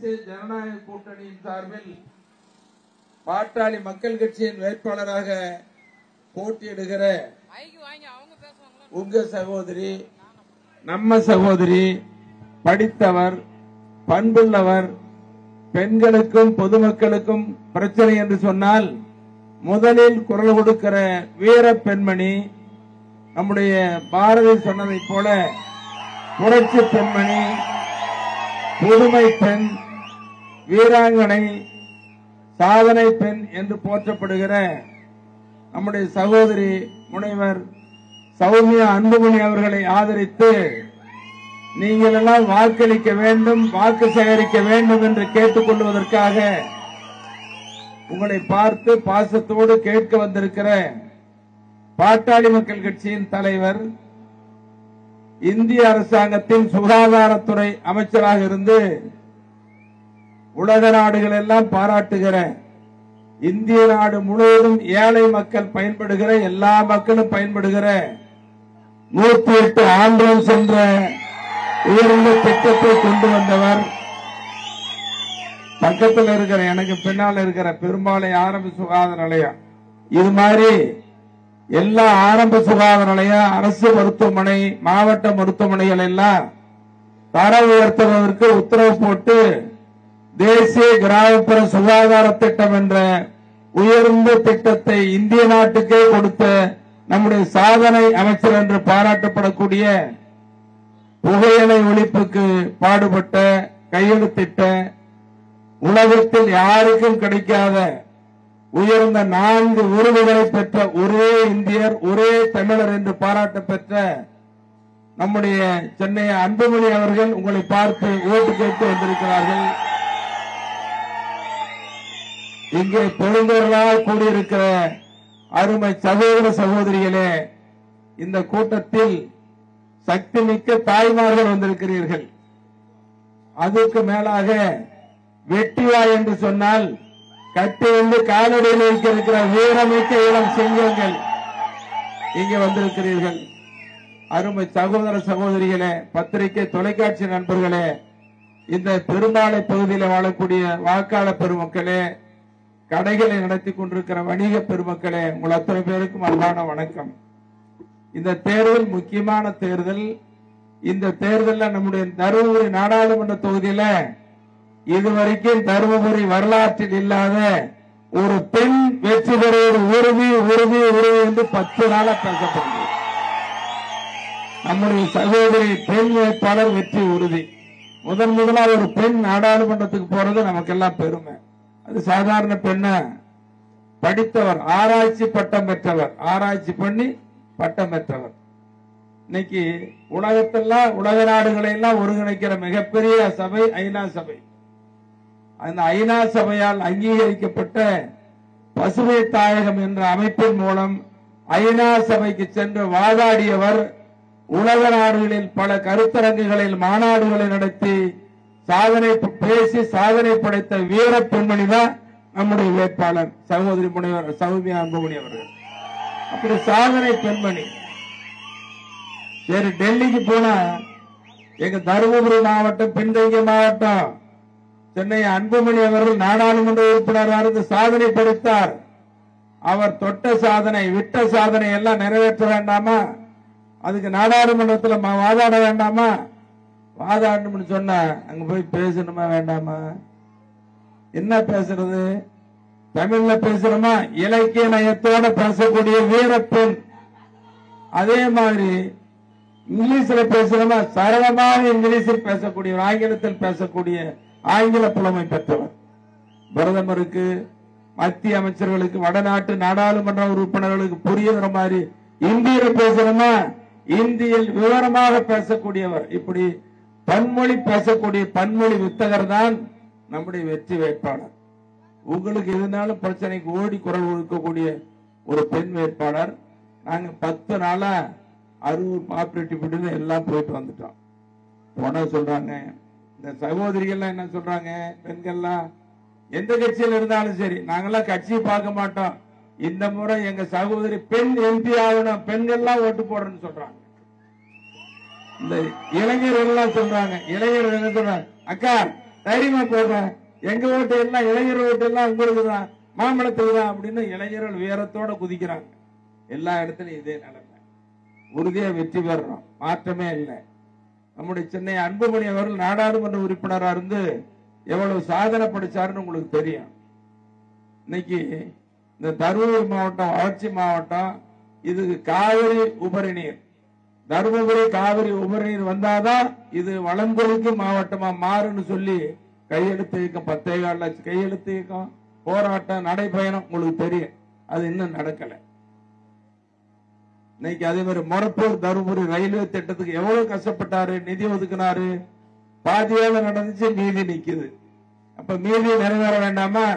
ஜனநாயக கூட்டணியின் சார்பில் பாட்டாளி மக்கள் கட்சியின் வேட்பாளராக போட்டியிடுகிற உங்க சகோதரி, நம்ம சகோதரி, படித்தவர், பண்புள்ளவர், பெண்களுக்கும் பொதுமக்களுக்கும் பிரச்சனை என்று சொன்னால் முதலில் குரல் கொடுக்கிற வீர பெண்மணி, நம்முடைய பாரதி சொன்னதைப் போல புரட்சி பெண்மணி, புதுமை பெண், வீராங்கனை, சாதனை பெண் என்று போற்றப்படுகிற நம்முடைய சகோதரி முனைவர் சௌமியா அன்புமணி அவர்களை ஆதரித்து நீங்கள் எல்லாம் வாக்களிக்க வேண்டும், வாக்கு சேகரிக்க வேண்டும் என்று கேட்டுக் கொள்வதற்காக உங்களை பார்த்து பாசத்தோடு கேட்க வந்திருக்கிற பாட்டாளி மக்கள் கட்சியின் தலைவர், இந்திய அரசாங்கத்தின் சுகாதாரத்துறை அமைச்சராக இருந்து உலக நாடுகள் எல்லாம் பாராட்டுகிற, இந்திய நாடு முழுவதும் ஏழை மக்கள் பயன்படுகிற, எல்லா மக்களும் பயன்படுகிற 108 ஆம்புலன்ஸ் என்ற உயர்ந்த திட்டத்தை கொண்டு வந்தவர். பக்கத்தில் இருக்கிற, எனக்கு பின்னால் இருக்கிற பெரும்பாலை ஆரம்ப சுகாதார நிலையம், இது மாதிரி எல்லா ஆரம்ப சுகாதார நிலையம், அரசு மருத்துவமனை, மாவட்ட மருத்துவமனைகள் எல்லாம் தர உயர்த்துவதற்கு உத்தரவு போட்டு தேசிய கிராமப்புற சுகாதார திட்டம் என்ற உயர்ந்த திட்டத்தை இந்திய நாட்டுக்கே கொடுத்த நம்முடைய சாதனை அமைச்சர் என்று பாராட்டப்படக்கூடிய, புகையிலை ஒழிப்புக்கு பாடுபட்ட, கையெழுத்திட்ட, உலகத்தில் யாருக்கும் கிடைக்காத உயர்ந்த 4 விருதுகளை பெற்ற ஒரே இந்தியர், ஒரே தமிழர் என்று பாராட்ட பெற்ற நம்முடைய சென்னை அன்புமணி அவர்கள் உங்களை பார்த்து ஓட்டு கேட்டு வந்திருக்கிறார்கள். இங்கே பெருந்தொருளால் கூடியிருக்கிற அருமை சகோதர சகோதரிகளே, இந்த கூட்டத்தில் சக்தி மிக்க தாய்மார்கள் வந்திருக்கிறீர்கள். அதுக்கு மேலாக வெட்டிவாய் என்று சொன்னால் கட்டி வந்து காலடியில் இருக்கிற வீரமிக்க இளம் சிங்கங்கள் இங்கே வந்திருக்கிறீர்கள். அருமை சகோதர சகோதரிகளே, பத்திரிகை தொலைக்காட்சி நண்பர்களே, இந்த பெரும்பாலை பகுதியில் வாழக்கூடிய வாக்காளர் பெருமக்களே, கடைகளை நடத்தி கொண்டிருக்கிற வணிக பெருமக்களே, உங்கள் அத்தனை பேருக்கும் அன்பான வணக்கம். இந்த தேர்தல் முக்கியமான தேர்தல். இந்த தேர்தலில் நம்முடைய தருமபுரி நாடாளுமன்ற தொகுதியில இதுவரைக்கும் தருமபுரி வரலாற்றில் இல்லாத ஒரு பெண் வெற்றி பெறுவது உறுதி உறுதி உறுதி என்று 10 நாளா பேசப்படுகிறது. நம்முடைய சகோதரி பெண் வேட்பாளர் வெற்றி உறுதி. முதலாக ஒரு பெண் நாடாளுமன்றத்துக்கு போறது நமக்கெல்லாம் பெருமை. அது சாதாரண பெண்ண, படித்தவர், ஆராய்ச்சி பட்டம் பெற்றவர், ஆராய்ச்சி பண்ணி பட்டம் பெற்றவர். இன்னைக்கு உலகத்தெல்லாம், உலக நாடுகளை எல்லாம் ஒருங்கிணைக்கிற மிகப்பெரிய சபை ஐநா சபை. அந்த ஐநா சபையால் அங்கீகரிக்கப்பட்ட பசுமை தாயகம் என்ற அமைப்பின் மூலம் ஐநா சபைக்கு சென்று வாதாடியவர், உலக நாடுகளில் பல கருத்தரங்குகளில் மாநாடுகளை நடத்தி சாதனை பேசி சாதனை படைத்த வீர பெண்மணி தான் நம்முடைய வேட்பாளர் சகோதரி முனைவர் சௌமியா அன்புமணி அவர்கள். அப்படி சாதனை பெண்மணி. சரி, டெல்லிக்கு போனா எங்க தருமபுரி மாவட்டம், பின்தங்கிய மாவட்டம், சென்னை அன்புமணி அவர்கள் நாடாளுமன்ற உறுப்பினராக இருந்து சாதனை படைத்தார். அவர் தொட்ட சாதனை, விட்ட சாதனை எல்லாம் நிறைவேற்ற வேண்டாமா? அதுக்கு நாடாளுமன்றத்தில் வாதாட வேண்டாமா? வாதாடணும்னு சொன்னா அங்க போய் பேசணுமா வேண்டாமா? என்ன பேசுறது? தமிழ்ல பேசுறோமா? இலக்கிய நயத்தோட பேசக்கூடிய வீரப்பெண். அதே மாதிரி இங்கிலீஷ்ல பேசுறோமா? சரளமாக இங்கிலீஷில் பேசக்கூடிய, ஆங்கிலத்தில் பேசக்கூடிய ஆங்கில புலமை பெற்றவர். பிரதமருக்கு, மத்திய அமைச்சர்களுக்கு, வடநாட்டு நாடாளுமன்ற உறுப்பினர்களுக்கு புரியுற மாதிரி இந்தியில பேசுறோமா? இந்தியில் விவரமாக பேசக்கூடியவர். இப்படி பன்மொழி பேசக்கூடிய பன்மொழி வித்தகர் தான் நம்முடைய வெற்றி வேட்பாளர். உங்களுக்கு எதுனாலும் பிரச்சனைக்கு ஓடி குரல் கொடுக்கக்கூடிய ஒரு பெண் வேட்பாளர். நாங்க 10 நாளா அரூர் மாப்பிரெட்டிப்பட்டு எல்லாம் போயிட்டு வந்துட்டோம். போன சொல்றாங்க, இந்த சகோதரிகள்லாம் என்ன சொல்றாங்க, பெண்கள்லாம் எந்த கட்சியில் இருந்தாலும் சரி, நாங்கெல்லாம் கட்சியை பார்க்க மாட்டோம், இந்த முறை எங்க சகோதரி பெண் எம்பி ஆகணும், பெண்கள்லாம் ஓட்டு போடுறேன்னு சொல்றாங்க. இந்த இளைஞர்கள் எல்லாம் சொல்றாங்க, இளைஞர்கள் என்ன சொல்றாங்க, அக்கா தைரியமா போடுறேன். எங்க ஓட்டு எல்லாம் இளைஞர் ஓட்டு எல்லாம் உங்களுக்கு தான், மாம்பழத்துக்கு தான் அப்படின்னு இளைஞர்கள் வீரத்தோட குதிக்கிறாங்க. எல்லா இடத்துலயும் இதே நிலைமை. உறுதியா வெற்றி பெறணும், மாற்றமே இல்லை. நம்முடைய சென்னை அன்புமணி அவர்கள் நாடாளுமன்ற உறுப்பினரா இருந்து எவ்வளவு சாதனை படிச்சாருன்னு உங்களுக்கு தெரியும். இன்னைக்கு இந்த தருமபுரி மாவட்டம் வளர்ச்சி மாவட்டம், இது காவிரி உபரி நீர், தருமபுரி காவிரி உபரி நீர் வந்தாதான் இது வளங்கொழிக்கும் மாவட்டமா மாறுன்னு சொல்லி கையெழுத்து இயக்கம் 10.4 லட்சம் கையெழுத்து இயக்கம், போராட்டம், நடைபயணம் உங்களுக்கு தெரியும். அது இன்னும் நடக்கல. இன்னைக்கு அதே மாதிரி மொரப்பூர் தருமபுரி ரயில்வே திட்டத்துக்கு எவ்வளவு கஷ்டப்பட்டாரு, நிதி ஒதுக்கினாரு, பாதியாக நடந்துச்சு, மீதி நிக்குது. அப்ப மீதி நிறைவேற வேண்டாமா?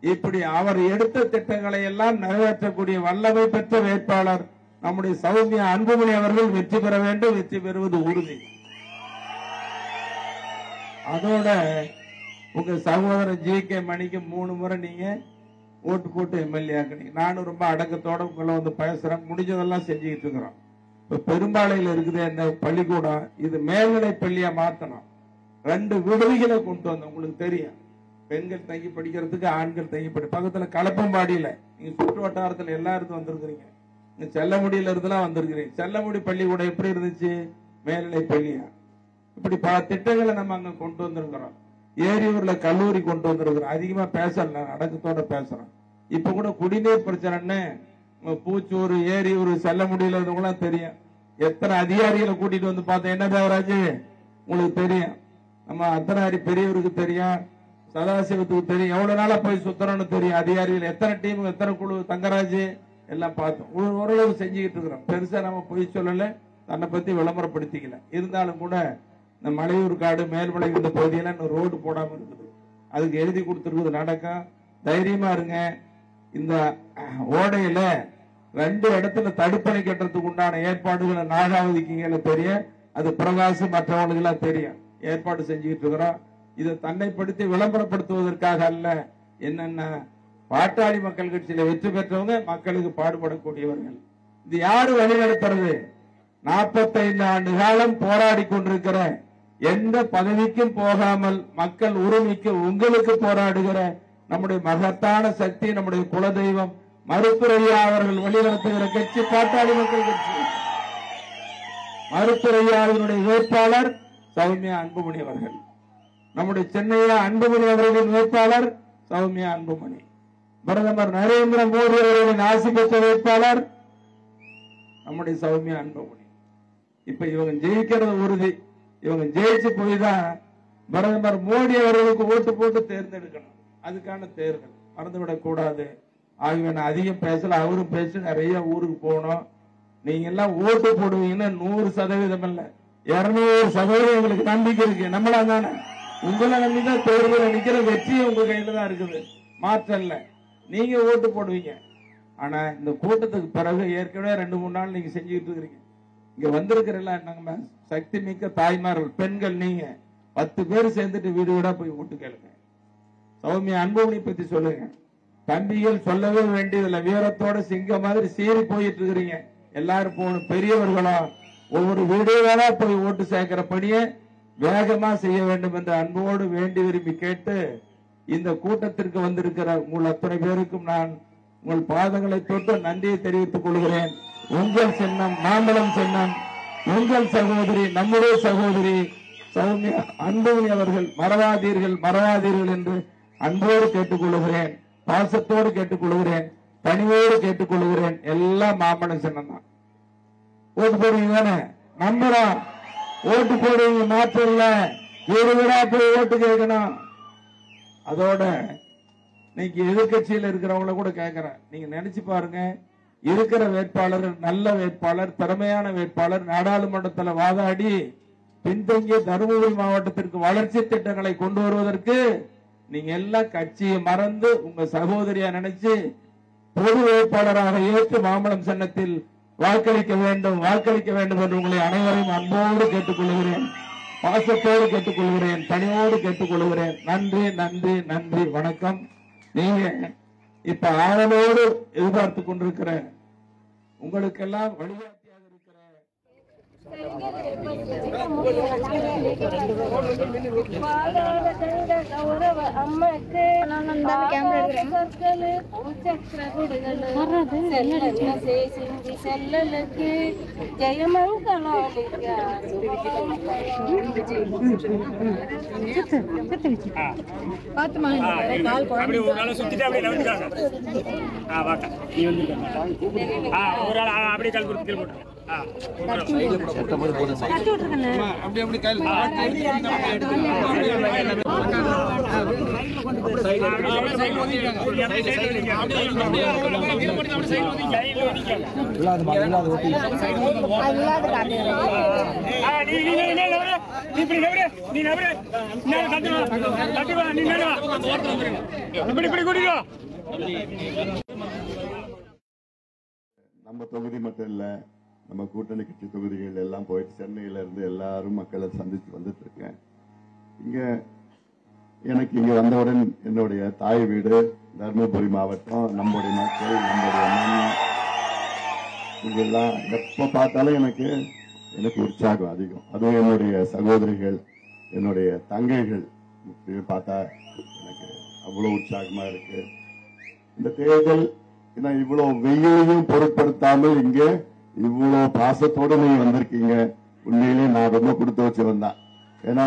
இப்படி அவர் எடுத்த திட்டங்களை எல்லாம் நிறைவேற்றக்கூடிய வல்லமை பெற்ற வேட்பாளர் நம்முடைய சௌமியா அன்புமணி அவர்கள் வெற்றி பெற வேண்டும். வெற்றி பெறுவது உறுதி. அதோட உங்க சகோதரர் ஜி.கே. மணிக்கு 3 முறை நீங்க ஓட்டு போட்டு எம்எல்ஏ ஆக்குனீங்க. நானும் ரொம்ப அடக்கத்தோட உங்களை வந்து பேசுறேன். முடிஞ்சதெல்லாம் செஞ்சுக்கிட்டு இருக்கிறோம். இப்ப பெரும்பாலையில் இருக்குது இந்த பள்ளிக்கூடம், இது மேல்நிலை பள்ளியா மாத்தணும். 2 விடுதிகளை கொண்டு வந்தோம். உங்களுக்கு தெரியும், பெண்கள் தங்கி படிக்கிறதுக்கு, ஆண்கள் தங்கி பக்கத்துல கலப்பம்பாடியில, நீங்க சுற்று வட்டாரத்துல எல்லா இடத்துல வந்திருக்கிறீங்க. இங்க செல்லமுடியில இருந்துலாம் வந்திருக்கிறீங்க. செல்லமுடி பள்ளிக்கூடம் எப்படி இருந்துச்சு? மேல்நிலை பள்ளியா. இப்படி பல திட்டங்களை நம்ம அங்க கொண்டு வந்திருக்கிறோம். ஏரியூர்ல கல்லூரி கொண்டு வந்திருக்கிறோம். அதிகமா பேசல, அடக்கத்தோட பேசுறோம். இப்ப கூட குடிநீர் பிரச்சனைன்னு பூச்சூர், ஏரியூர், செல்லமுடியில இருந்தவங்களாம் தெரியும். எத்தனை அதிகாரிகளை கூட்டிட்டு வந்து பார்த்தேன். என்ன தேவராஜ் உங்களுக்கு தெரியும், நம்ம அத்தனாரி பெரியவருக்கு தெரியும், சதாசிவத்துக்கு தெரியும், எவ்வளவு நாளா போய் சுத்தரம்னு தெரியும். அதிகாரிகள் எத்தனை டீம், எத்தனை குழு, தங்கராஜ் எல்லாம் பார்த்தோம். ஓரளவு செஞ்சுக்கிட்டு இருக்கிறோம். பெருசா நம்ம போய் சொல்லல, தன்னை பத்தி விளம்பரப்படுத்திக்கல. இருந்தாலும் கூட இந்த மலையூர் காடு, மேல்மலை இந்த பகுதியில இன்னும் ரோடு போடாம இருக்குது. அதுக்கு எழுதி கொடுத்துருக்குது, நடக்கும். தைரியமா இருங்க. இந்த ஓடையில 2 இடத்துல தடுப்பணை கட்டுறதுக்கு உண்டான ஏற்பாடுகளை நாகாவதிக்கு தெரிய, அது பிரகாசு மற்றவங்களுக்கு எல்லாம் தெரியும். ஏற்பாடு செஞ்சுக்கிட்டு இருக்கிறோம். இதை தன்னைப்படுத்தி விளம்பரப்படுத்துவதற்காக அல்ல. என்னென்ன பாட்டாளி மக்கள் கட்சியில வெற்றி பெற்றவங்க மக்களுக்கு பாடுபடக்கூடியவர்கள். இது யாரு வழிநடத்துறது? 45 ஆண்டு காலம் போராடி கொண்டிருக்கிற, எந்த பதவிக்கும் போகாமல் மக்கள் உரிமைக்கு உங்களுக்கு போராடுகிற நம்முடைய மகத்தான சக்தி, நம்முடைய குலதெய்வம் மருத்துவரையா அவர்கள் வழிநடத்துகிற கட்சி பாட்டாளி மக்கள் கட்சி. மருத்துவரையாவினுடைய வேட்பாளர் சௌமியா அன்புமணி அவர்கள். நம்முடைய சென்னையா அன்புமணி அவர்களின் வேட்பாளர் சௌமியா அன்புமணி. பிரதமர் நரேந்திர மோடி அவர்களின் ஆசி பெற்ற வேட்பாளர் நம்முடைய சௌமியா அன்புமணி. இப்ப இவங்க ஜெயிக்கிறது உறுதி. இவங்க ஜெயிச்சு போய் தான் பிரதமர் மோடி அவர்களுக்கு ஓட்டு போட்டு தேர்ந்தெடுக்கணும். அதுக்கான தேர்தல் மறந்துவிடக் கூடாது. ஆகவே நான் அதிகம் பேசல, அவரும் பேசி நிறைய ஊருக்கு போகணும். நீங்க எல்லாம் ஓட்டு போடுவீங்கன்னா 100% இல்ல, 200% உங்களுக்கு நம்பிக்கை இருக்கு. நம்மளா தானே, உங்களை நம்பிதான் தேர்தல் நிக்கிற, வெற்றி உங்க கையில தான் இருக்குது, மாற்றம் இல்ல. நீங்க ஓட்டு போடுவீங்க. ஆனா இந்த கூட்டத்துக்கு பிறகு ஏற்கனவே 2-3 நாள் நீங்க செஞ்சுக்கிட்டு இருக்கிறீங்க. இங்க வந்திருக்கிற என்னங்க சக்தி மிக்க தாய்மார்கள், பெண்கள், நீங்க 10 பேர் சேர்ந்துட்டு வீடு வீடா போய் ஓட்டு கேளுங்க. சௌமியா அன்புமணி பத்தி சொல்லுங்க. தம்பிகள் சொல்லவே வேண்டியதில்லை, வீரத்தோட சிங்க மாதிரி சீறி போயிட்டு இருக்கிறீங்க. எல்லாரும் போகணும், பெரியவர்களா ஒவ்வொரு வீடு வேணா போய் ஓட்டு சேர்க்கிற பணியை வேகமா செய்ய வேண்டும் என்று அன்போடு வேண்டி விரும்பி கேட்டு, இந்த கூட்டத்திற்கு வந்திருக்கிற உங்கள் அத்தனை பேருக்கும் நான் உங்கள் பாதங்களை தொட்டு நன்றியை தெரிவித்துக் கொள்கிறேன். உங்கள் சின்னம் மாம்பழம் சின்னம். உங்கள் சகோதரி, நம்முடைய சகோதரி சௌமியா அன்புமணி அவர்கள் மறவாதீர்கள், மறவாதீர்கள் என்று அன்போடு கேட்டுக்கொள்கிறேன், பாசத்தோடு கேட்டுக்கொள்கிறேன், பணிவோடு கேட்டுக்கொள்கிறேன். எல்லாம் மாம்பழம் சின்னம் தான். ஓட்டு போடுவீங்க தானே? நம்புறோம். ஓட்டு போடுவீங்க, மாற்றம் இல்ல. வீடு வீடா போய் ஓட்டு கேட்கணும். அதோட இன்னைக்கு எதிர்கட்சியில் இருக்கிறவங்கள கூட கேட்கிறேன், நீங்க நினைச்சு பாருங்க, இருக்கிற வேட்பாளர் நல்ல வேட்பாளர், திறமையான வேட்பாளர், நாடாளுமன்றத்தில் வாதாடி பின்தங்கிய தருமபுரி மாவட்டத்திற்கு வளர்ச்சி திட்டங்களை கொண்டு வருவதற்கு நீங்க எல்லாம் கட்சியை மறந்து உங்க சகோதரியா நினைச்சு பொது வேட்பாளராக ஏற்று மாம்பழம் சின்னத்தில் வாக்களிக்க வேண்டும், வாக்களிக்க வேண்டும் என்று உங்களை அனைவரையும் அன்போடு கேட்டுக்கொள்கிறேன், பாசத்தோடு கேட்டுக்கொள்கிறேன், பணியோடு கேட்டுக்கொள்கிறேன். நன்றி, நன்றி, நன்றி, வணக்கம். நீங்க இப்ப ஆவலோடு எதிர்பார்த்து கொண்டிருக்கிற, உங்களுக்கெல்லாம் வழிகாட்டியாக இருக்கிற ಗೌರವ ಅಮ್ಮಕ್ಕೆ పూచక్రగుడుగలు సెల్లన్న చేసింది సెల్లలకి జయమంగళాలిగా நம்ம தொகுதி மட்டும் இல்ல, நம்ம கூட்டணி கட்சி தொகுதிகள் எல்லாம் போயிட்டு சென்னையில இருந்து எல்லாரும் மக்களை சந்திச்சு வந்துட்டு இருக்கேன். இங்க எனக்கு இங்க வந்தவுடன் என்னுடைய தாய் வீடு தர்மபுரி மாவட்டம், நம்முடைய மக்கள், நம்முடைய மண், இதெல்லாம் எப்ப பார்த்தாலும் எனக்கு உற்சாகம் அதிகம். அதுவும் என்னுடைய சகோதரிகள், என்னுடைய தங்கைகள் பார்த்தா எனக்கு அவ்வளவு உற்சாகமா இருக்கு. இந்த தேர்தல் இவ்வளவு வெயிலையும் பொருட்படுத்தாமல் இங்க இவ்வளவு பாசத்தோடு நீங்க வந்திருக்கீங்க. உண்மையிலே நான் ரொம்ப கொடுத்து வச்சவன் தான். ஏன்னா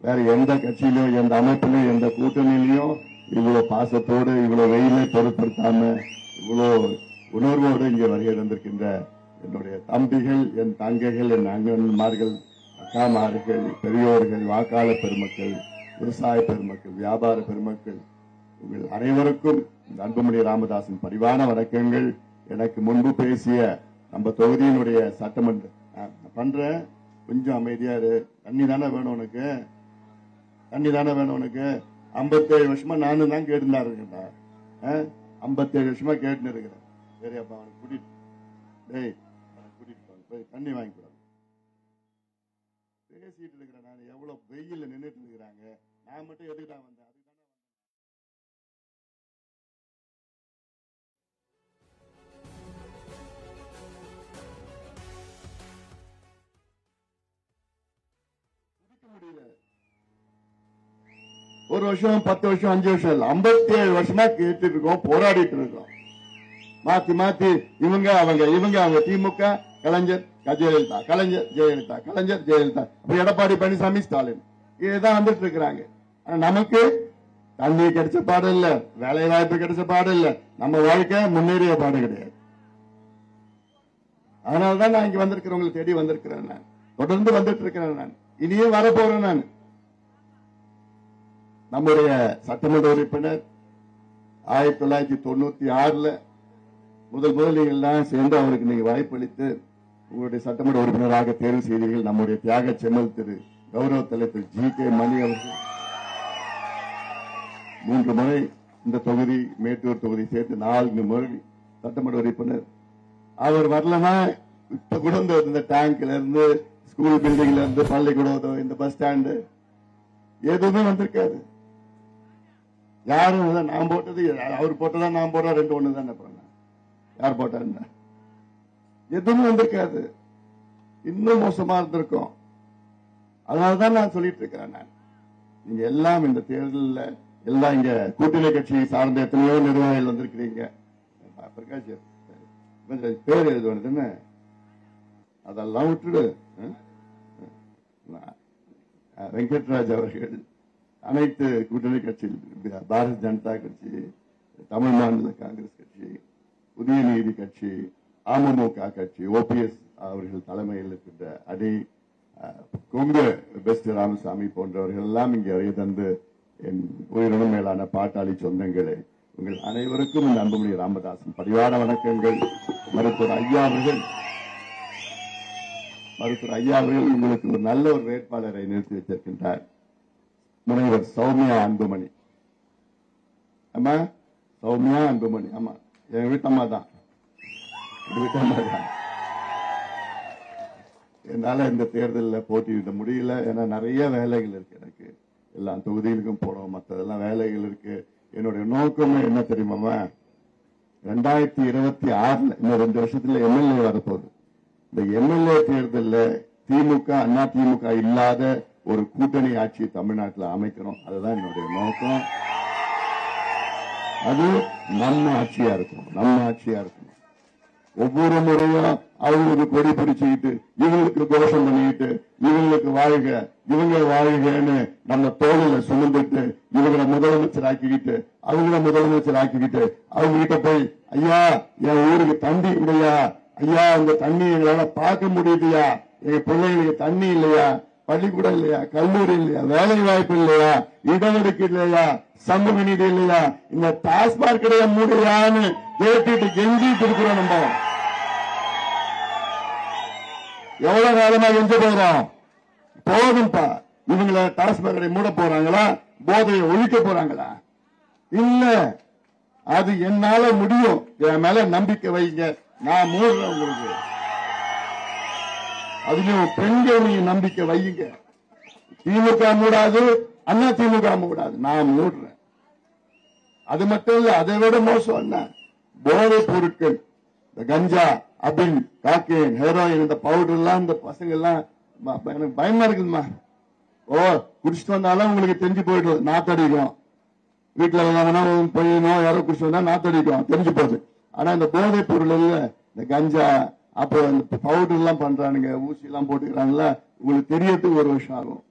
வேற எந்த கட்சியிலும், எந்த அமைப்பிலும், எந்த கூட்டணியிலையும் இவ்வளவு பாசத்தோடு, இவ்வளவு வெயிலை பொருட்படுத்தாம, இவ்வளவு உணர்வோடு இங்கே வருகை தந்திருக்கின்ற என்னுடைய தம்பிகள், என் தங்கைகள், என் அண்ணன்மார்கள், அக்காமார்கள், பெரியோர்கள், வாக்காளர் பெருமக்கள், விவசாய பெருமக்கள், வியாபார பெருமக்கள், உங்கள் அனைவருக்கும் இந்த அன்புமணி ராமதாசின் பரிவான வணக்கங்கள். எனக்கு முன்பு பேசிய நம்ம தொகுதியினுடைய சட்டமன்ற பண்ற கொஞ்சம் அமைதியா இரு. தண்ணி தானே வேணும் உனக்கு, தண்ணி தானே வேணும் உனக்கு. 57 வருஷமா நானும் தான் கேட்டுதான் இருக்கேன்டா. 57 வருஷமா கேட்டுன்னு இருக்கிறேன். சரி அப்ப அவனுக்கு கூட்டிட்டு போய் தண்ணி வாங்கி கூடாது. பேசிட்டு இருக்கிறேன். நான் எவ்வளவு வெயில நின்றுட்டு இருக்கிறாங்க. நான் மட்டும் எதுக்குடா வந்தேன்? ஒரு வருஷம், 10 வருஷம், 5 வருஷம் இல்ல, 57 வருஷமா கேட்டு இருக்கோம், போராடிட்டு இருக்கோம். மாத்தி மாத்தி இவங்க அவங்க திமுக, கலைஞர் ஜெயலலிதா, கலைஞர் ஜெயலலிதா, கலைஞர் ஜெயலலிதா, எடப்பாடி பழனிசாமி, ஸ்டாலின், இதுதான் வந்துட்டு இருக்கிறாங்க. நமக்கு தண்ணி கிடைச்ச பாடு இல்ல, வேலை வாய்ப்பு கிடைச்ச பாடு இல்ல, நம்ம வாழ்க்கை முன்னேறிய பாடு கிடையாது. அதனாலதான் நான் இங்க வந்திருக்கிறவங்களை தேடி வந்திருக்கிறேன். நான் தொடர்ந்து வந்துட்டு இருக்கிறேன். நான் இனியும் வரப்போறேன். நான் நம்முடைய சட்டமன்ற உறுப்பினர் 1996 முதல் நீங்கள் எல்லாம் சேர்ந்து அவருக்கு நீங்க வாய்ப்பளித்து உங்களுடைய சட்டமன்ற உறுப்பினராக தேர்வு செய்தீர்கள். நம்முடைய தியாக செம்மல் திரு கௌரவ தலைவர் GK மணி அவர்கள் 3 முறை இந்த தொகுதி, மேட்டூர் தொகுதி சேர்த்து 4 முறை சட்டமன்ற உறுப்பினர். அவர் வரலன்னா இப்ப கூட இந்த டேங்க்ல இருந்து, ஸ்கூல் பில்டிங்ல இருந்து, பள்ளிக்கூடம், இந்த பஸ் ஸ்டாண்டு எதுவுமே வந்திருக்காது. யாரும் நான் போட்டது, அவர் போட்டதா நான் போடுறேன், 2 ஒண்ணு தான். யார் போட்டா எதுவும் வந்திருக்காது. இன்னும் மோசமா இருந்திருக்கும். அதனாலதான் நான் சொல்லிட்டு இருக்கிறேன். நான் நீங்க எல்லாம் இந்த தேர்தலில் எல்லாம் இங்க கூட்டணி கட்சி சார்ந்த எத்தனையோ நிர்வாகிகள் வந்திருக்கிறீங்க. பிரகாஷ் பேர் எழுதுவதுன்னு அதெல்லாம் விட்டுடு. வெங்கட்ராஜ் அவர்கள் அனைத்து கூட்டணி கட்சி, பாரதிய ஜனதா கட்சி, தமிழ் மாநில காங்கிரஸ் கட்சி, புதிய நீதி கட்சி, அமமுக கட்சி, OPS அவர்கள் தலைமையில் இருக்கின்ற அணி, கொங்கு பெஸ்ட் ராமசாமி போன்றவர்கள் எல்லாம் இங்கே வருகை தந்து என் உயிரினும் மேலான பாட்டாளி சொந்தங்களே, உங்கள் அனைவருக்கும் இந்த அன்புமணி ராமதாசின் பரிவார வணக்கங்கள். மருத்துவர் ஐயா அவர்கள் உங்களுக்கு ஒரு நல்ல ஒரு வேட்பாளரை நிறுத்தி வைத்திருக்கின்றார். முனைவர் சௌமியா அன்புமணி. அம்மா சௌமியா அன்புமணி, ஆமா என் வீட்டம்மா தான். என்னால இந்த தேர்தலில் போட்டியிட முடியல. ஏன்னா நிறைய வேலைகள் இருக்கு. எனக்கு எல்லா தொகுதிகளுக்கும் போனோம், மற்றதெல்லாம் வேலைகள் இருக்கு. என்னுடைய நோக்கம் என்ன தெரியுமா, 2026 இன்னும் 2 வருஷத்துல MLA வரப்போகுது. இந்த MLA தேர்தலில் திமுக அண்ணா திமுக இல்லாத ஒரு கூட்டணி ஆட்சி தமிழ்நாட்டில் அமைக்கணும். அதுதான் என்னுடைய நோக்கம். அது நம்ம ஆட்சியா இருக்கும், நம்ம ஆட்சியா இருக்கும். ஒவ்வொரு முறையும் அவங்களுக்கு கொடி பிடிச்சுக்கிட்டு இவங்களுக்கு கோஷம் பண்ணிக்கிட்டு இவங்களுக்கு வாழ்க இவங்க வாழ்கன்னு நம்ம தோளில சுமந்துட்டு இவங்களை முதலமைச்சர் ஆக்கிக்கிட்டு அவங்கள முதலமைச்சர் ஆக்கிக்கிட்டு அவங்க கிட்ட போய் ஐயா என் ஊருக்கு தண்ணி இல்லையா, ஐயா உங்க தண்ணி எங்களால பார்க்க முடியலையா, எங்க பிள்ளைங்களுக்கு தண்ணி இல்லையா, பள்ளிக்கூடம் இல்லையா, கல்லூரி இல்லையா, வேலை வாய்ப்பு இல்லையா, இடஒதுக்கீடு இல்லையா, சமூக நீதி இல்லையா, இந்த டாஸ்மாக் கடையை மூடியான்னு கேட்டுட்டு கெஞ்சிட்டு இருக்கிறோம். நம்ம எவ்வளவு காலமா கெஞ்ச போறோம்? போதும்பா. இவங்களை டாஸ்மாக் கடை மூட போறாங்களா, போதையை ஒழிக்க போறாங்களா? இல்ல, அது என்னால முடியும், என் மேல நம்பிக்கை வைங்க, நான் மூடுறேன் உங்களுக்கு. அதுலயும் பெண்கள் நீங்க நம்பிக்கை வையுங்க. திமுக மூடாது, அண்ணா திமுக மூடாது, நான் மூடுறேன். அது மட்டும் இல்ல, அதை விட மோசம் என்ன, போதைப் பொருட்கள், இந்த கஞ்சா, அபின், காக்கேன், ஹெரோயின், இந்த பவுடர் எல்லாம் இந்த பசங்க எல்லாம் எனக்கு பயமா இருக்குதுமா. ஓ குடிச்சிட்டு வந்தாலும் உங்களுக்கு தெரிஞ்சு போயிடும், நாத்தடிக்கும். வீட்டுல பையனும் யாரோ குடிச்சிட்டு வந்தா நாத்தடிக்கும், தெரிஞ்சு போகுது. ஆனா இந்த போதைப் பொருள் இந்த கஞ்சா அப்புறம் இந்த பவுடர் எல்லாம் பண்றானுங்க, ஊசி எல்லாம் போட்டுக்கிறாங்கல்ல, உங்களுக்கு தெரியறதுக்கு ஒரு வருஷம் ஆகும்.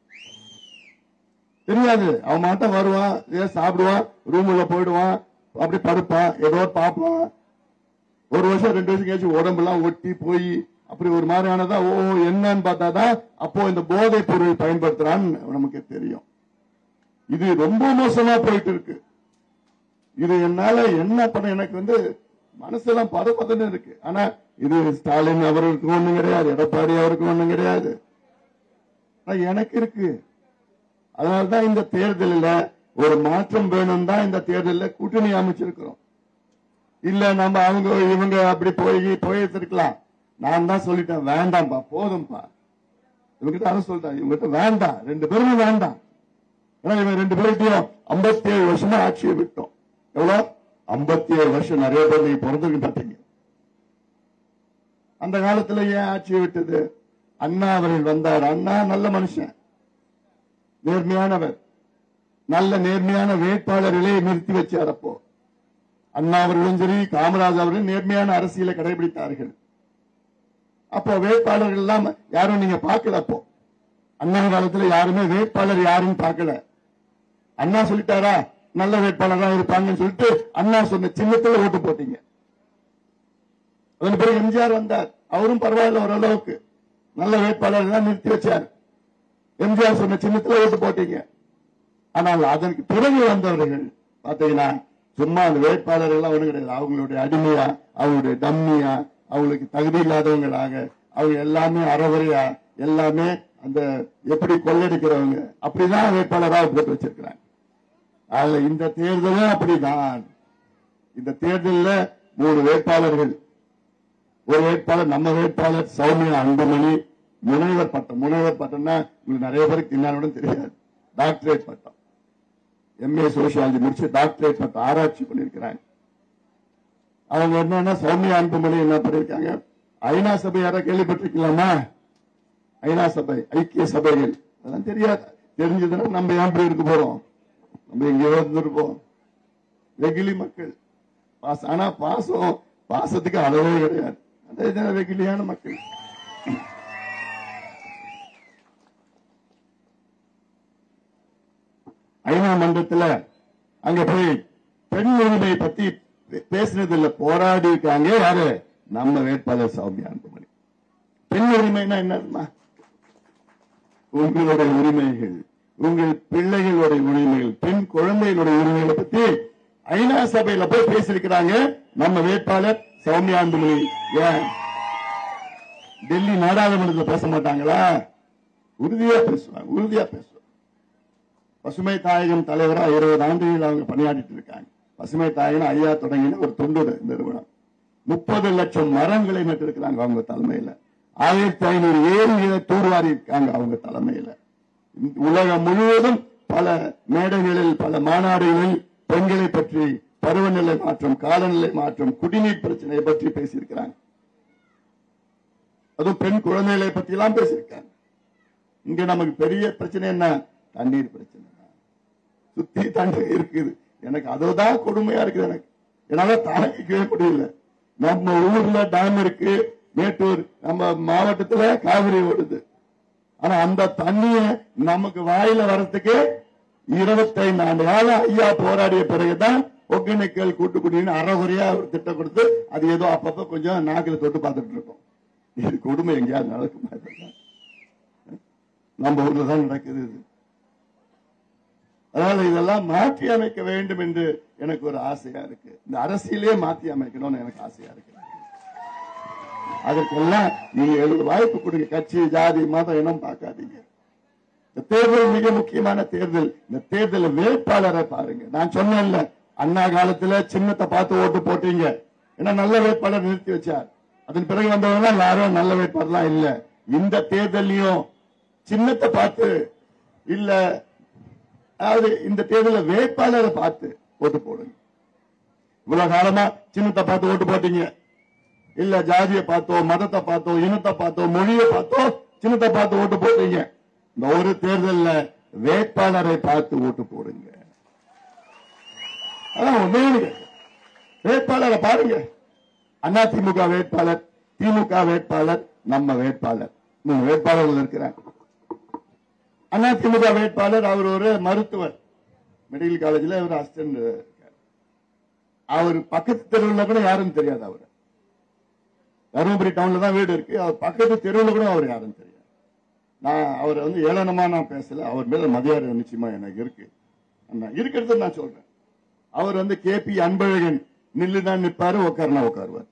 தெரியாது, அவன் மாட்டம் வருவான், ஏதோ சாப்பிடுவான், ரூம்ல போயிடுவான், அப்படி படுப்பான், ஏதோ பார்ப்பான். ஒரு வருஷம் 2 வருஷம் கழிச்சு உடம்பெல்லாம் ஒட்டி போய் அப்படி ஒரு மாதிரியானதா ஓ என்னன்னு பார்த்தாதான் அப்போ இந்த போதைப் பொருள் பயன்படுத்துறான்னு நமக்கு தெரியும். இது ரொம்ப மோசமா போயிட்டு இருக்கு. இது என்னால என்ன பண்ண எனக்கு மனசெல்லாம் பதப்பதன்னு இருக்கு. ஆனா இது ஸ்டாலின் அவருக்கு ஒண்ணும் கிடையாது, எடப்பாடி அவருக்கு ஒண்ணும் கிடையாது, எனக்கு இருக்கு. அதனால்தான் இந்த தேர்தலில் ஒரு மாற்றம் வேணும் தான் இந்த தேர்தலில் கூட்டணி அமைச்சிருக்கிறோம். இல்ல நம்ம அவங்க இவங்க அப்படி போயிருக்கலாம். நான் தான் சொல்லிட்டேன், வேண்டாம்பா, போதும்பா. இவங்கிட்ட அதை சொல்லிட்டேன், இவங்கிட்ட வேண்டாம், 2 பேருமே வேண்டாம். ஏன்னா இவங்க 2 பேர்கிட்டையும் 57 வருஷமா ஆட்சியை விட்டோம். எவ்வளவு 57 வருஷம். நிறைய பேர் நீங்க பிறந்திருக்கு பார்த்தீங்க. அந்த காலத்துல ஏன் ஆட்சியை விட்டது? அண்ணா அவர்கள் வந்தார். அண்ணா நல்ல மனுஷன், நேர்மையானவர், நல்ல நேர்மையான வேட்பாளர்களை நிறுத்தி வச்சார். அப்போ அண்ணா அவர்களும் சரி, காமராஜ் அவர்கள் நேர்மையான அரசியலை கடைபிடித்தார்கள். அப்போ வேட்பாளர்கள் எல்லாம் யாரும் நீங்க பார்க்கல. அப்போ அண்ணா காலத்துல யாருமே வேட்பாளர் யாரும் பார்க்கல. அண்ணா சொல்லிட்டாரா நல்ல வேட்பாளரா இருப்பாங்கன்னு சொல்லிட்டு அண்ணா சொன்ன சின்னத்துல ஓட்டு போட்டீங்க. அதன் பிறகு எம்ஜிஆர் வந்தார், அவரும் பரவாயில்ல, ஓரளவுக்கு நல்ல வேட்பாளர் தான் நிறுத்தி வச்சார். எம்ஜிஆர் சொன்ன சின்னத்துல ஓட்டு போட்டீங்க. ஆனால் அதற்கு பிறகு வந்தவர்கள் பாத்தீங்கன்னா சும்மா அந்த வேட்பாளர்கள் எல்லாம் ஒண்ணு கிடையாது. அவங்களுடைய அடிமையா, அவங்களுடைய டம்மியா, அவங்களுக்கு தகுதி இல்லாதவங்களாக, அவங்க எல்லாமே அறவரையா, எல்லாமே அந்த எப்படி கொள்ளடிக்கிறவங்க அப்படிதான் வேட்பாளராக போட்டு வச்சிருக்கிறாங்க. அதுல இந்த தேர்தலும் அப்படிதான். இந்த தேர்தலில் 3 வேட்பாளர்கள். ஒரு வேட்பாளர் நம்ம வேட்பாளர் சௌமியா அன்புமணி, முனைவர் பட்டம். முனைவர் பட்டம்னா உங்களுக்கு நிறைய பேருக்கு இன்னாரோட தெரியாது, டாக்டரேட் பட்டம். எம்ஏ சோசியாலஜி முடிச்சு டாக்டரேட் பட்டம், ஆராய்ச்சி பண்ணிருக்கிறாங்க. அவங்க என்னன்னா சௌமியா அன்புமணி என்ன பண்ணிருக்காங்க, ஐநா சபை யாராவது கேள்விப்பட்டிருக்கலாமா? ஐநா சபை, ஐக்கிய சபைகள், அதெல்லாம் தெரியாது. தெரிஞ்சதுன்னா நம்ம ஏன் போய் இருக்க போறோம், நம்ம எங்கேயோ இருந்திருப்போம். வெகுளி மக்கள். ஆனா பாசத்துக்கு அளவே கிடையாது. அந்த வெகுளியான மக்கள். ஐநா மன்றத்தில் அங்க போய் பெண் உரிமை பத்தி பேசினதில்ல, போராடி இருக்காங்க. யாரு? நம்ம வேட்பாளர் சௌமியா அன்புமணி. பெண் உரிமைனா என்னன்னா உங்களுடைய உரிமைகள், உங்கள் பிள்ளைகளுடைய உரிமைகள், பெண் குழந்தைகளுடைய உரிமைகளை பத்தி ஐநா சபையில போய் பேசியிருக்கிறாங்க நம்ம வேட்பாளர் சௌமியா அன்புமணி. ஏன் டெல்லி நாடாளுமன்றத்தில் பேச மாட்டாங்களா? உறுதியா பேசுவாங்க, உறுதியா பேசுவாங்க. பசுமை தாயகம் தலைவரா 20 ஆண்டுகள் அவங்க பணியாற்றிட்டு இருக்காங்க. பசுமை தாயகம் ஐயா தொடங்கின ஒரு தொண்டு நிறுவனம். 30 லட்சம் மரங்களை நட்டிருக்கிறாங்க அவங்க தலைமையில. 1500 ஏரிகளை தூர்வாரி இருக்காங்க அவங்க தலைமையில. உலகம் முழுவதும் பல மேடைகளில், பல மாநாடுகளில் பெண்களை பற்றி, பருவநிலை மாற்றம், காலநிலை மாற்றம், குடிநீர் பிரச்சனையை பற்றி பேசியிருக்கிறாங்க. அதுவும் பெண் குழந்தைகளை பற்றி எல்லாம் பேசியிருக்காங்க. இங்க நமக்கு பெரிய பிரச்சனை என்ன? தண்ணீர் பிரச்சனை. சுத்தி தண்ணீர் இருக்குது. எனக்கு அதுதான் கொடுமையா இருக்குது. எனக்கு என்னால தாங்கிக்கவே முடியல. நம்ம ஊர்ல டேம் இருக்கு, மேட்டூர் நம்ம மாவட்டத்துல காவிரி ஓடுது. ஆனா அந்த தண்ணிய நமக்கு வாயில வர்றதுக்கு 25 ஆண்டு காலம் ஐயா போராடிய பிறகுதான் ஒகேனக்கல் கூட்டுக்குடின்னு அறகுறையா ஒரு திட்டம் கொடுத்து அது ஏதோ அப்பப்ப கொஞ்சம் நாக்கில தொட்டு பார்த்துட்டு இருக்கோம். இது கொடுமை எங்கேயாவது நடக்குமா? நம்ம ஊர்ல தான் நடக்குது. அதனால இதெல்லாம் மாற்றி அமைக்க வேண்டும் என்று எனக்கு ஒரு ஆசையா இருக்கு. இந்த அரசியலே மாற்றி அமைக்கணும்னு எனக்கு ஆசையா இருக்கு. அதற்கெல்லாம் நீங்க எழுத வாய்ப்பு கொடுங்க. கட்சி, ஜாதி, மதம், இனம் பார்க்காதீங்க. இந்த தேர்தல் மிக முக்கியமான தேர்தல். இந்த தேர்தல் வேட்பாளரை பாருங்க. நான் சொன்னேன்ல, அண்ணா காலத்துல சின்னத்தை பார்த்து ஓட்டு போட்டீங்க. ஏன்னா நல்ல வேட்பாளர் நிறுத்தி வச்சார். அதன் பிறகு வந்தவங்க யாரும் நல்ல வேட்பாளர்லாம் இல்ல. இந்த தேர்தலையும் சின்னத்தை பார்த்து இல்ல, அதாவது இந்த தேர்தலில் வேட்பாளரை பார்த்து ஓட்டு போடுங்க. இவ்வளவு காலமா சின்னத்தை பார்த்து ஓட்டு போட்டீங்க. இல்ல ஜாதியை பார்த்தோ, மதத்தை பார்த்தோ, இனத்தை பார்த்தோ, மொழியை பார்த்தோ, சின்னத்தை பார்த்து ஓட்டு போட்டீங்க. இந்த ஒரு தேர்தலில் வேட்பாளரை பார்த்து ஓட்டு போடுங்க. அதான் ஒண்ணே வேட்பாளரை பாருங்க. அண்ணா திமுக வேட்பாளர், திமுக வேட்பாளர், நம்ம வேட்பாளர், 3 வேட்பாளர்கள் இருக்கிறாங்க. அண்ணா திமுக வேட்பாளர் அவர் ஒரு மருத்துவர், மெடிக்கல் காலேஜில் அவர் அசிஸ்டன்ட் இருக்கார். அவர் பக்கத்து தெருவில் கூட யாரும் தெரியாது. அவர் தருமபுரி டவுன்ல தான் வீடு இருக்கு. அவர் பக்கத்து தெருவில் கூட அவர் யாரும் தெரியாது. நான் அவரை ஏளனமா நான் பேசல. அவர் மேல மரியாதை நிச்சயமா எனக்கு இருக்கு. இருக்கிறது நான் சொல்றேன். அவர் KP அன்பழகன் நில்லுதான் நிற்பாரு, உட்காருனா உட்காருவார்.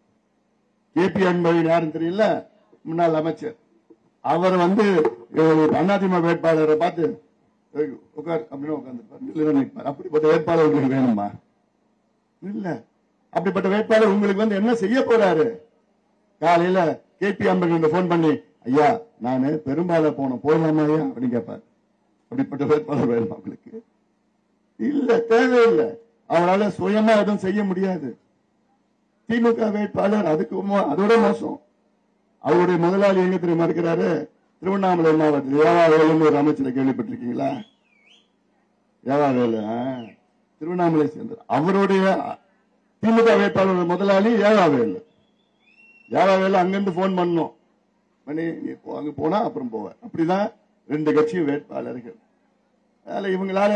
KP அன்பழகன் யாரும் தெரியல, முன்னாள் அமைச்சர். அவர் அதிமுக வேட்பாளரை பார்த்து உட்கார் அப்படின்னு உட்கார்ந்துருப்பார், நில்லுதான் நிற்பார். அப்படிப்பட்ட வேட்பாளர் உங்களுக்கு வேணுமா? இல்ல. அப்படிப்பட்ட வேட்பாளர் உங்களுக்கு என்ன செய்ய போறாரு? காலையில KP அன்பழகன் போன் பண்ணி, ஐயா நானு பெரும்பாலும் போனோம், போயிடலாமா ஐயா அப்படின்னு கேட்பார். அப்படிப்பட்ட வேட்பாளர் வேணுமா உங்களுக்கு? இல்ல, தேவையில்லை. அவரால் சுயமா எதுவும் செய்ய முடியாது. திமுக வேட்பாளர் அதோட மோசம். அவருடைய முதலாளி எங்க தெரியுமா இருக்கிறாரு? திருவண்ணாமலை மாவட்டத்தில் ஏவாவேலுன்னு ஒரு அமைச்சரை கேள்விப்பட்டிருக்கீங்களா? ஏவாவேலு திருவண்ணாமலை சேர்ந்தார். அவருடைய திமுக வேட்பாளர் முதலாளி ஏவாவேலு. ஏவாவேலு அங்கிருந்து போன் பண்ணோம், மணி அங்க போனா அப்புறம் போவார். அப்படிதான் 2 கட்சி வேட்பாளர்கள். அதனால இவங்களால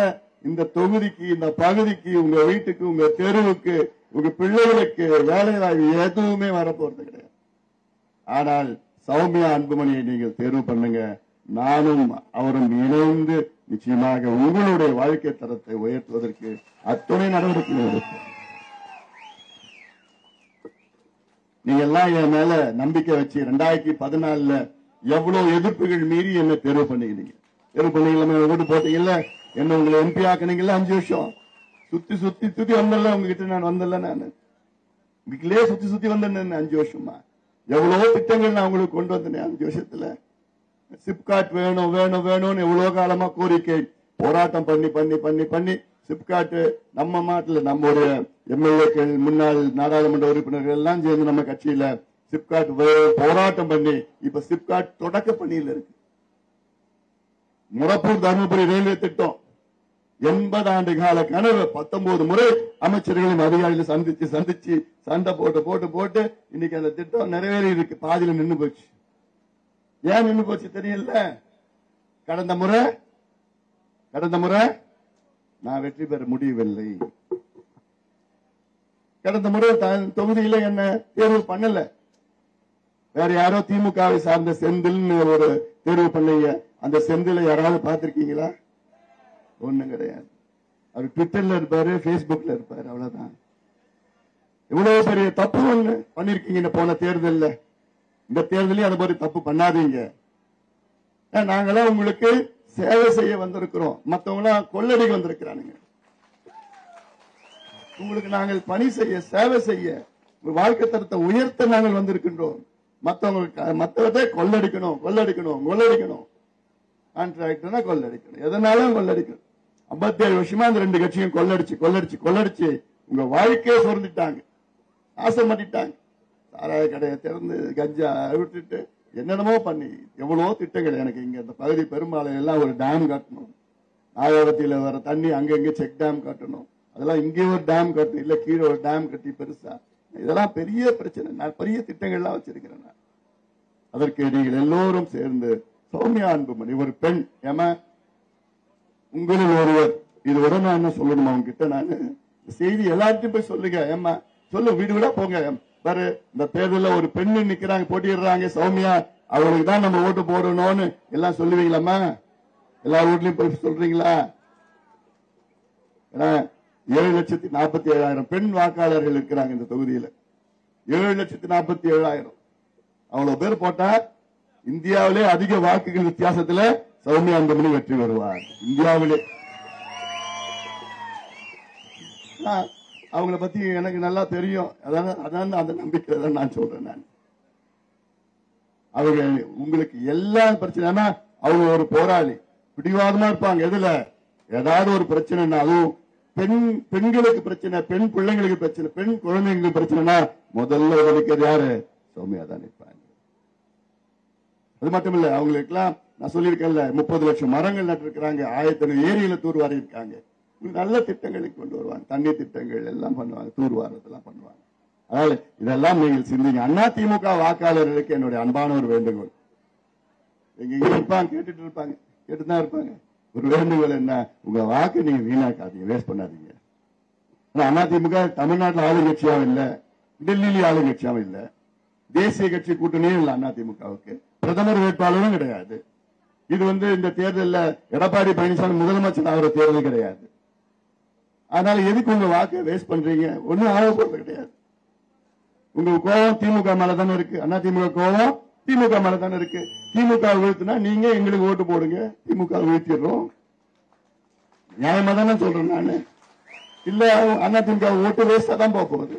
இந்த தொகுதிக்கு, இந்த பகுதிக்கு, உங்க வீட்டுக்கு, உங்க தெருவுக்கு, உங்க பிள்ளைகளுக்கு வேலை வாய்ப்பு எதுவுமே வரப்போறது கிடையாது. ஆனால் சௌமியா அன்புமணியை நீங்கள் தேர்வு பண்ணுங்க. நானும் அவரும் இணைந்து நிச்சயமாக உங்களுடைய வாழ்க்கை தரத்தை உயர்த்துவதற்கு அத்துணை நடவடிக்கைகள் எடுப்போம். நீங்க எல்லாம் என் மேல நம்பிக்கை வச்சு 2014 எவ்வளவு எதிர்ப்புகள் மீறி என்ன தேர்வு பண்ணிக்கிறீங்க. தேர்வு பண்ணீங்களா? ஓட்டு போட்டீங்கல்ல, என்ன உங்களை MP ஆக்கினீங்கல்ல. 5 வருஷம் சுத்தி சுத்தி சுத்தி வந்தல உங்ககிட்ட. நான் வந்தல, நான் வீட்டிலேயே சுத்தி சுத்தி வந்தேன் 5 வருஷமா. எவ்வளவு திட்டங்கள் நான் உங்களுக்கு கொண்டு வந்தேன் 5 வருஷத்துல. சிப்காட் வேணும் வேணும் வேணும்னு எவ்வளவு காலமா கோரிக்கை, போராட்டம் பண்ணி பண்ணி பண்ணி பண்ணி சிப்காட் நம்ம மாட்டில் நம்முடைய MLAக்கள், முன்னாள் நாடாளுமன்ற உறுப்பினர்கள் எல்லாம் சேர்ந்து நம்ம கட்சியில சிப்காட் போராட்டம் பண்ணி இப்ப சிப்காட் தொடக்க பணியில் இருக்கு. முரப்பூர் தருமபுரி ரயில்வே திட்டம் 80 ஆண்டு கால கனவு 19 முறை அமைச்சர்களின் அதிகாரிகளை சந்திச்சு சந்திச்சு சண்டை போட்டு போட்டு போட்டு இன்னைக்கு அந்த திட்டம் நிறைவேறி இருக்கு. பாதியில நின்று போச்சு. ஏன் நின்று போச்சு தெரியல. கடந்த முறை நான் வெற்றி பெற முடியவில்லை. கடந்த முறை தொகுதியில என்ன தேர்வு பண்ணல. வேற யாரோ திமுகவை சார்ந்த செந்தில்னு ஒரு தேர்வு பண்ணீங்க. அந்த செந்தில யாராவது பார்த்திருக்கீங்களா? ஒண்ணும் கிடையாது. அவர் ட்விட்டர்ல இருப்பாரு, பேஸ்புக்ல இருப்பாரு, அவ்வளவுதான். இவ்வளவு பெரிய தப்பு ஒண்ணு பண்ணிருக்கீங்க போன தேர்தல்ல. இந்த தேர்தலையும் அது மாதிரி தப்பு பண்ணாதீங்க. நாங்களாம் உங்களுக்கு சேவை செய்ய வந்திருக்கிறோம். மற்றவங்களாம் கொள்ளடிக்க வந்திருக்கிறானுங்க. உங்களுக்கு நாங்கள் பணி செய்ய, சேவை செய்ய, வாழ்க்கை தரத்தை உயர்த்த நாங்கள் வந்திருக்கின்றோம். மற்றவர்கிட்ட கொள்ளடிக்கணும் கொள்ளடிக்கணும் கொள்ளடிக்கணும். கான்ட்ராக்டர்னா கொள்ளடிக்கணும், எதனாலும் கொள்ளடிக்கணும். 57 வருஷமா அந்த 2 கட்சியும் கொள்ளடிச்சு கொள்ளடிச்சு கொள்ளடிச்சு உங்க வாழ்க்கையை சுரந்துட்டாங்க, ஆசை பண்ணிட்டாங்க. சாராய கடையை திறந்து கஞ்சா விட்டுட்டு என்னென்னமோ பண்ணி எவ்வளவோ திட்டங்கள். எனக்கு இங்க இந்த பகுதி பெரும்பாலும் எல்லாம் ஒரு டேம் கட்டணும், நாகவத்தியில வர தண்ணி அங்கங்க செக் டேம் கட்டணும், அதெல்லாம் இங்கே ஒரு டேம் கட்டணும், இல்ல கீழே ஒரு டேம் கட்டி பெருசா, இதெல்லாம் பெரிய பிரச்சனை. நான் பெரிய திட்டங்கள்லாம் வச்சிருக்கிறேன். அதற்கு நீங்கள் எல்லோரும் சேர்ந்து சௌமியா அன்புமணி ஒரு பெண், ஏமா உங்களில் ஒருவர், இது விட நான் என்ன சொல்லணுமா உங்ககிட்ட? நான் செய்தி எல்லாத்தையும் போய் சொல்லுங்க, ஏமா சொல்லு, வீடு விட போங்க பாரு. இந்த தேர்தலில் ஒரு பெண்ணு நிக்கிறாங்க, போட்டிடுறாங்க சௌமியா, அவங்களுக்கு தான் நம்ம ஓட்டு போடணும்னு எல்லாம் சொல்லுவீங்களாமா? எல்லா வீட்லயும் போய் சொல்றீங்களா? 7,47,000 பெண் வாக்காளர்கள் இருக்கிறாங்க இந்த தொகுதியில். 7,47,000 அவ்வளவு பேர் போட்டா இந்தியாவிலே அதிக வாக்குகள் வித்தியாசத்துல சௌமியா அன்புமணி வெற்றி பெறுவார். இந்தியாவிலே அவங்கள பத்தி எனக்கு நல்லா தெரியும். அதான் அந்த நம்பிக்கை தான் நான் சொல்றேன். நான் அவங்க உங்களுக்கு எல்லா பிரச்சனைனா அவங்க ஒரு போராளி, பிடிவாதமா இருப்பாங்க. எதுல ஏதாவது ஒரு பிரச்சனைனா, அதுவும் பெண்களுக்கு பிரச்சனை, பெண் பிள்ளைங்களுக்கு பிரச்சனை, பெண் குழந்தைங்களுக்கு பிரச்சனைனா முதல்ல உதவிக்கிறது யாரு? சௌமியா தான் நிற்பாங்க. அது மட்டும் இல்ல, அவங்களுக்கெல்லாம் நான் சொல்லியிருக்கேன்ல 30 லட்சம் மரங்கள் நட்டிருக்கிறாங்க, 1000 ஏரியில தூர்வாரி இருக்காங்க. நல்ல திட்டங்களுக்கு கொண்டு வருவாங்க, தண்ணீர் திட்டங்கள் எல்லாம் பண்ணுவாங்க, தூர்வாரத்தெல்லாம் பண்ணுவாங்க. அதனால இதெல்லாம் நீங்கள் சிந்திங்க. அதிமுக வாக்காளர்களுக்கு என்னுடைய அன்பான ஒரு வேண்டுகோள். எங்க இருப்பாங்க, கேட்டுட்டு இருப்பாங்க, கேட்டுதான் இருப்பாங்க. ஒரு வேண்டுகோள் என்ன, உங்க வாக்கு நீங்க வீணாக்காதீங்க, வேஸ்ட் பண்ணாதீங்க. அதிமுக தமிழ்நாட்டில் ஆளுங்கட்சியாவும் இல்ல, டெல்லியில ஆளுங்கட்சியாவும் இல்ல, தேசிய கட்சி கூட்டணியும் இல்ல. அதிமுகவுக்கு பிரதமர் வேட்பாளரும் கிடையாது. இது இந்த தேர்தலில் எடப்பாடி பழனிசாமி முதலமைச்சர் ஆகிற தேர்தல் கிடையாது. அதனால எதுக்கு உங்க வாக்கு வேஸ்ட் பண்றீங்க? ஒன்னும் ஆக போறது கிடையாது. உங்க கோபம் திமுக மேலதானே இருக்கு, அதிமுக கோபம் திமுக மேலதானே இருக்கு. திமுக வீழ்த்தினா நீங்க எங்களுக்கு ஓட்டு போடுங்க, திமுக வீழ்த்திடுறோம். நியாயமா தானே சொல்றேன் நானு. இல்ல அதிமுக ஓட்டு வேஸ்டா தான் போகுது.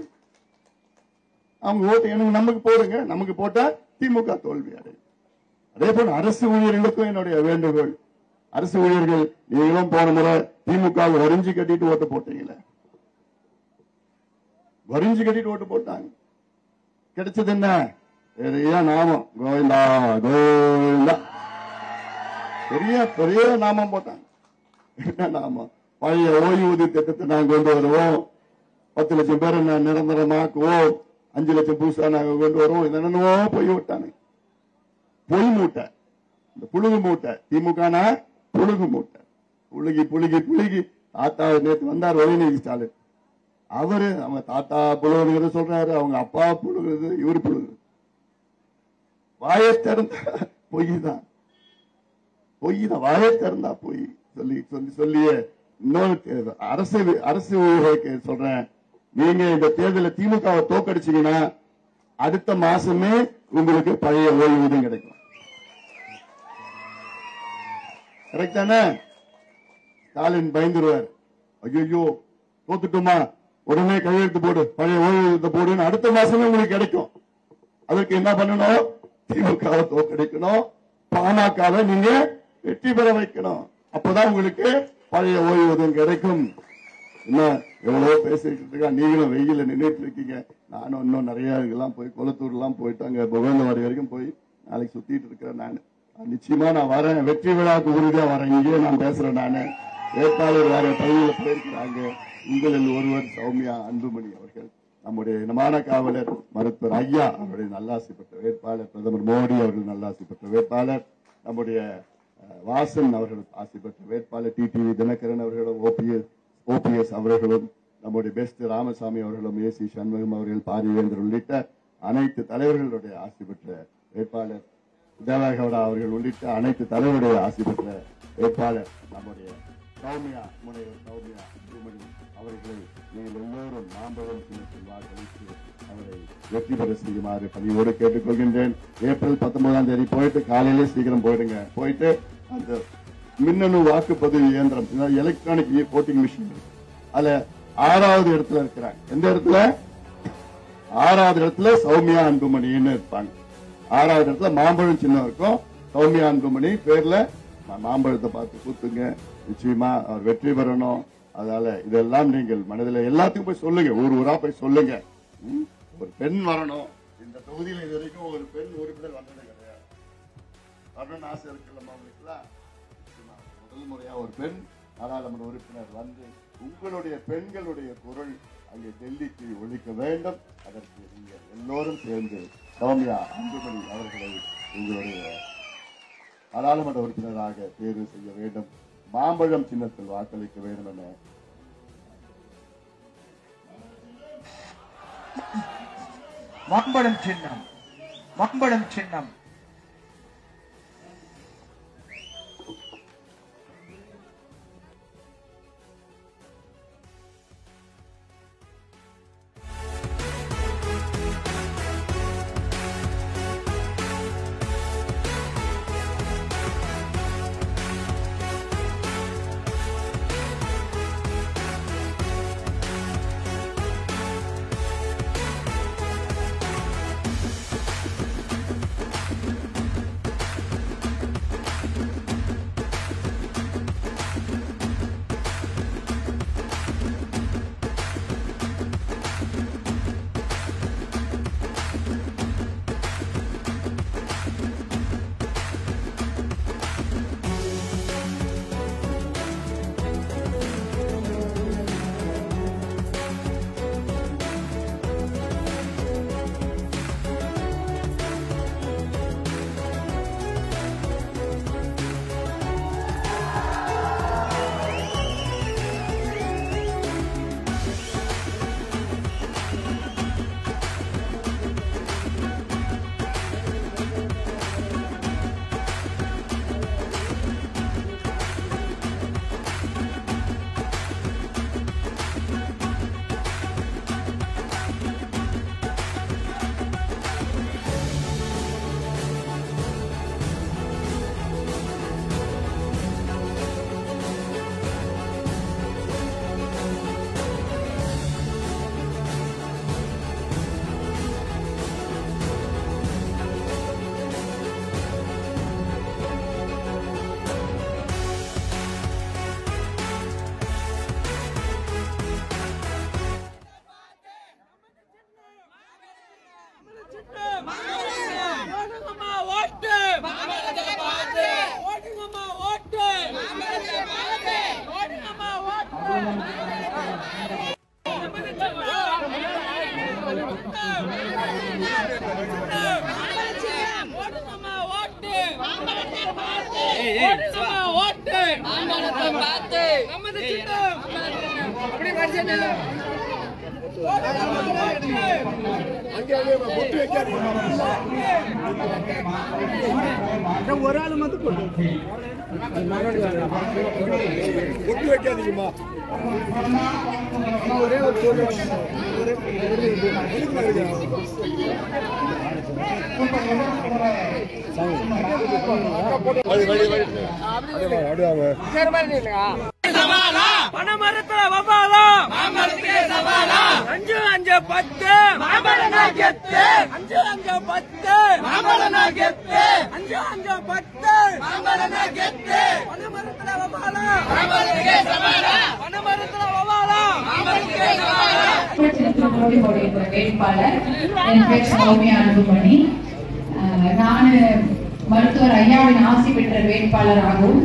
அவங்க ஓட்டு எனக்கு நமக்கு போடுங்க, நமக்கு போட்டா திமுக தோல்வி அடையும். அதே போல அரசு ஊழியர்களுக்கும் என்னுடைய வேண்டுகோள். அரசு ஊழியர்கள் நீங்களும் போன முறை திமுக வரிஞ்சு கட்டிட்டு ஓட்டு போட்டீங்களே, வரிஞ்சு கட்டிட்டு ஓட்டு போட்டாங்க. கிடைச்சது என்ன? பெரிய நாமம், கோவிந்தா கோவிந்தா, பெரிய பெரிய நாமம் போட்டாங்க. என்ன நாமம்? பழைய ஓய்வூதிய திட்டத்தை நாங்க கொண்டு வருவோம், 10 லட்சம் பேரை நிரந்தரமாக்குவோம், 5 லட்சம் புதுசா நாங்க கொண்டு வருவோம். என்னென்னவோ போய் விட்டாங்க. பொய் மூட்டை, இந்த புழுகு மூட்டை. திமுக புழுகு மூட்டை, புழுகி புழுகி புழுகி. தாத்தா நேற்று வந்தார் உதயநிதி ஸ்டாலின், அவரு அவங்க தாத்தா புழுகுறது சொல்றாரு, அவங்க அப்பா புழுகுறது, இவரு புழுகுறது. வாயை திறந்தா பொய் தான், பொய் தான், வாயை திறந்தா பொய் சொல்லி சொல்லி சொல்லியே. இன்னொரு அரசு ஊழியர்களுக்கு சொல்றேன், நீங்க இந்த தேர்தலில் திமுகவை தோக்கடிச்சீங்கன்னா அடுத்த மாசமே உங்களுக்கு பழைய ஓய்வூதியம் கிடைக்கும். கரெக்ட் தானே? ஸ்டாலின் பயந்துருவார், ஐயோ தோத்துட்டுமா, உடனே கையெழுத்து போடு, பழைய ஓய்வூதியத்தை போடுன்னு அடுத்த மாசமே உங்களுக்கு கிடைக்கும். அதற்கு என்ன பண்ணணும்? திமுகவை தோக்கடிக்கணும், பாமகவை நீங்க வெற்றி பெற வைக்கணும். அப்பதான் உங்களுக்கு பழைய ஓய்வூதியம் கிடைக்கும். என்ன எவ்வளவோ பேசிட்டு இருக்கா, நீங்களும் வெயில நின்றுட்டு இருக்கீங்க. நானும் இன்னும் நிறைய இதெல்லாம் போய் கொளத்தூர் எல்லாம் போயிட்டு அங்க புகழ்ந்தவாடி வரைக்கும் போய் நாளைக்கு சுத்திட்டு இருக்கிறேன். நான் நிச்சயமா நான் வரேன், வெற்றி விழாக்கு உறுதியா வரேன். இங்கே நான் பேசுறேன். நானு வேட்பாளர் வேற பகுதியில போயிருக்கிறாங்க. உங்களில் ஒருவர் சௌமியா அன்புமணி அவர்கள், நம்முடைய இனமான காவலர் மருத்துவர் ஐயா அவருடைய நல்லாசி பெற்ற வேட்பாளர், பிரதமர் மோடி அவர்கள் நல்லாசி பெற்ற வேட்பாளர், நம்முடைய வாசன் அவர்கள் ஆசி பெற்ற வேட்பாளர், டிடிவி தினகரன் அவர்களும், ஓபிஎஸ் அவர்களும், நம்முடைய பெஸ்ட் ராமசாமி அவர்களும், ஏசி சண்முகம் அவர்கள், பாரிவேந்தர் உள்ளிட்ட அனைத்து தலைவர்களுடைய ஆசி பெற்ற வேட்பாளர், தேவகவுடா அவர்கள் உள்ளிட்ட அனைத்து தலைவருடைய ஆசி பெற்ற வேட்பாளர் நம்முடைய சௌமியா முனைவர் சௌமியா அன்புமணி அவர்களை நீங்கள் எல்லோரும் மாம்பழம் சின்னத்தில் வாக்களித்து அவரை வெற்றி பெற செய்யுமாறு பணியோடு கேட்டுக்கொள்கின்றேன். ஏப்ரல் 19ஆம் தேதி போயிட்டு காலையிலே சீக்கிரம் போயிடுங்க. போயிட்டு அந்த மின்னணு வாக்குப்பதிவு இயந்திரம், எலக்ட்ரானிக் voting மிஷின், அதுல 6வது இடத்துல இருக்கிறாங்க. எந்த இடத்துல? 6வது இடத்துல சௌமியா அன்புமணின்னு இருப்பாங்க. 6வது இடத்துல மாம்பழம் சின்னம் இருக்கும். சௌமியா அன்புமணி பேர்ல மாம்பழத்தை பார்த்து கூத்துங்க. நிச்சயமா அவர் வெற்றி பெறணும். அதனால இதெல்லாம் நீங்கள் மனதில் எல்லாத்துக்கும் போய் சொல்லுங்க, ஊரா போய் சொல்லுங்க. ஒரு பெண் வரணும். இந்த தொகுதியில் இது வரைக்கும் ஒரு பெண் உறுப்பினர் வந்தது கிடையாது. வரணும்னு ஆசை இருக்குல்லம்மா அவங்களுக்குலாம். முதல் முறையா ஒரு பெண் நாடாளுமன்ற உறுப்பினர் வந்து உங்களுடைய பெண்களுடைய குரல் அங்கே டெல்லிக்கு ஒழிக்க வேண்டும். அதற்கு நீங்கள் எல்லோரும் சேர்ந்து சௌமியா அன்புமணி அவர்களை உங்களுடைய நாடாளுமன்ற உறுப்பினராக தேர்வு செய்ய வேண்டும். மாம்பழம் சின்னத்தில் வாக்களிக்க வேண்டும் என மாம்பழம் சின்னம் ஒரு ஆள் மட்டும் ஒட்டு வைக்காதீங்கம்மா. ஒரே ஒரு பணமரத்துல வவாலா மாமரத்துக்கே சவாலா 5 5 10 மாமரனா கெத்து 5 5 10 மாமரனா கெத்து 5 5 10 மாமரனா கெத்து பணமரத்துல வவாலா மாமரத்துக்கே சவாலா பணமரத்துல வவாலா மாமரத்துக்கே சவாலா. வேட்பாளர் என் பேர் சௌமியா அன்புமணி. நான் மருத்துவர் ஐயாவின் ஆசி பெற்ற வேட்பாளராகவும்